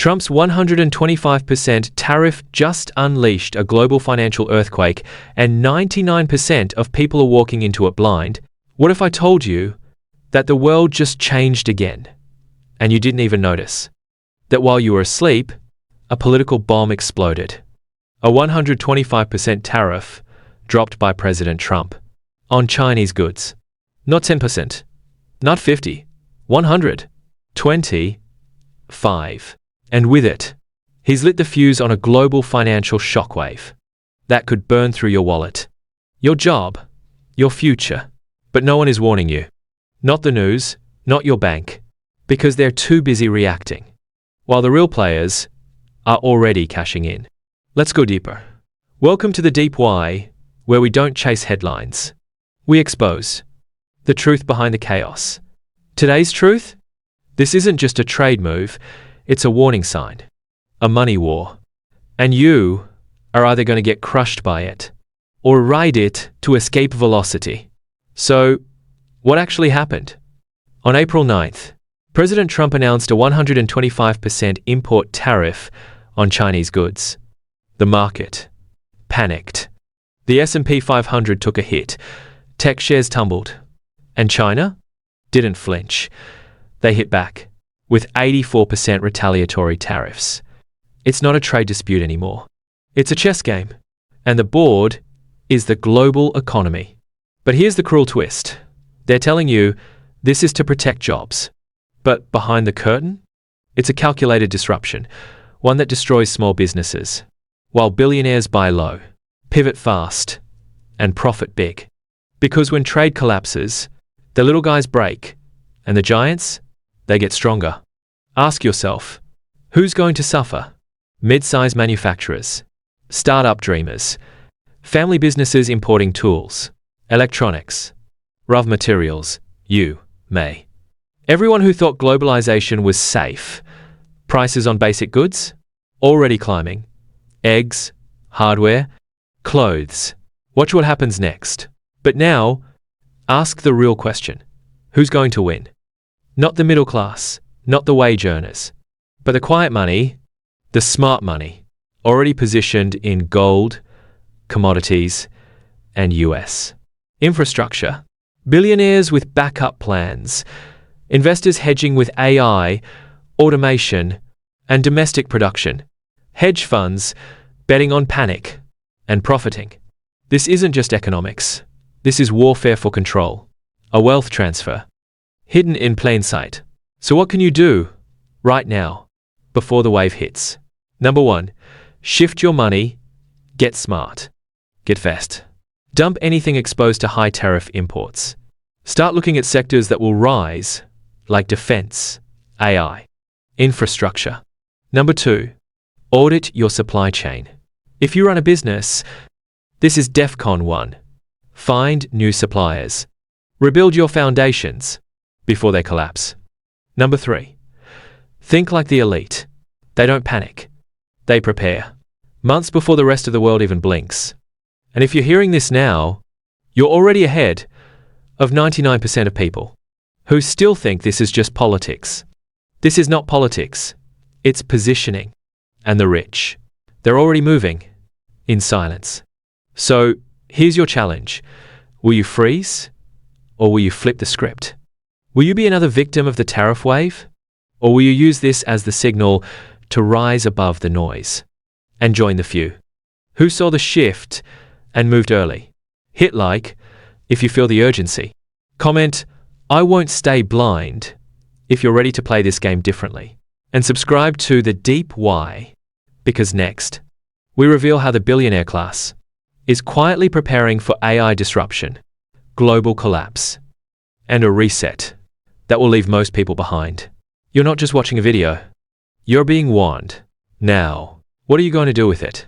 Trump's 125% tariff just unleashed a global financial earthquake, and 99% of people are walking into it blind. What if I told you that the world just changed again, and you didn't even notice? That while you were asleep, a political bomb exploded. A 125% tariff dropped by President Trump on Chinese goods. Not 10%, not 50, 100, 20, 5. And with it, he's lit the fuse on a global financial shockwave that could burn through your wallet, your job, your future. But no one is warning you. Not the news, not your bank, because they're too busy reacting, while the real players are already cashing in. Let's go deeper. Welcome to the Deep Why, where we don't chase headlines. We expose the truth behind the chaos. Today's truth? This isn't just a trade move. It's a warning sign, a money war, and you are either going to get crushed by it or ride it to escape velocity. So, what actually happened? On April 9th, President Trump announced a 125% import tariff on Chinese goods. The market panicked. The S&P 500 took a hit, tech shares tumbled, and China didn't flinch. They hit back with 84% retaliatory tariffs. It's not a trade dispute anymore. It's a chess game, and the board is the global economy. But here's the cruel twist. They're telling you this is to protect jobs. But behind the curtain, it's a calculated disruption, one that destroys small businesses, while billionaires buy low, pivot fast, and profit big. Because when trade collapses, the little guys break, and the giants, they get stronger. Ask yourself, who's going to suffer? Mid-size manufacturers, startup dreamers, family businesses importing tools, electronics, raw materials, you may. Everyone who thought globalization was safe. Prices on basic goods? Already climbing. Eggs, hardware, clothes. Watch what happens next. But now, ask the real question. Who's going to win? Not the middle class, not the wage earners, but the quiet money, the smart money, already positioned in gold, commodities, and US infrastructure. Billionaires with backup plans, investors hedging with AI, automation, and domestic production, hedge funds betting on panic and profiting. This isn't just economics. This is warfare for control, a wealth transfer, hidden in plain sight. So what can you do right now before the wave hits? Number 1, shift your money, get smart, get fast. Dump anything exposed to high tariff imports. Start looking at sectors that will rise, like defense, AI, infrastructure. Number 2, audit your supply chain. If you run a business, this is DEFCON 1. Find new suppliers. Rebuild your foundations before they collapse. Number 3, think like the elite. They don't panic. They prepare. Months before the rest of the world even blinks. And if you're hearing this now, you're already ahead of 99% of people who still think this is just politics. This is not politics. It's positioning. And the rich, they're already moving in silence. So here's your challenge. Will you freeze or will you flip the script? Will you be another victim of the tariff wave? Or will you use this as the signal to rise above the noise and join the few who saw the shift and moved early? Hit like if you feel the urgency. Comment, I won't stay blind, if you're ready to play this game differently. And subscribe to The Deep Why, because next, we reveal how the billionaire class is quietly preparing for AI disruption, global collapse, and a reset that will leave most people behind. You're not just watching a video. You're being warned. Now, what are you going to do with it?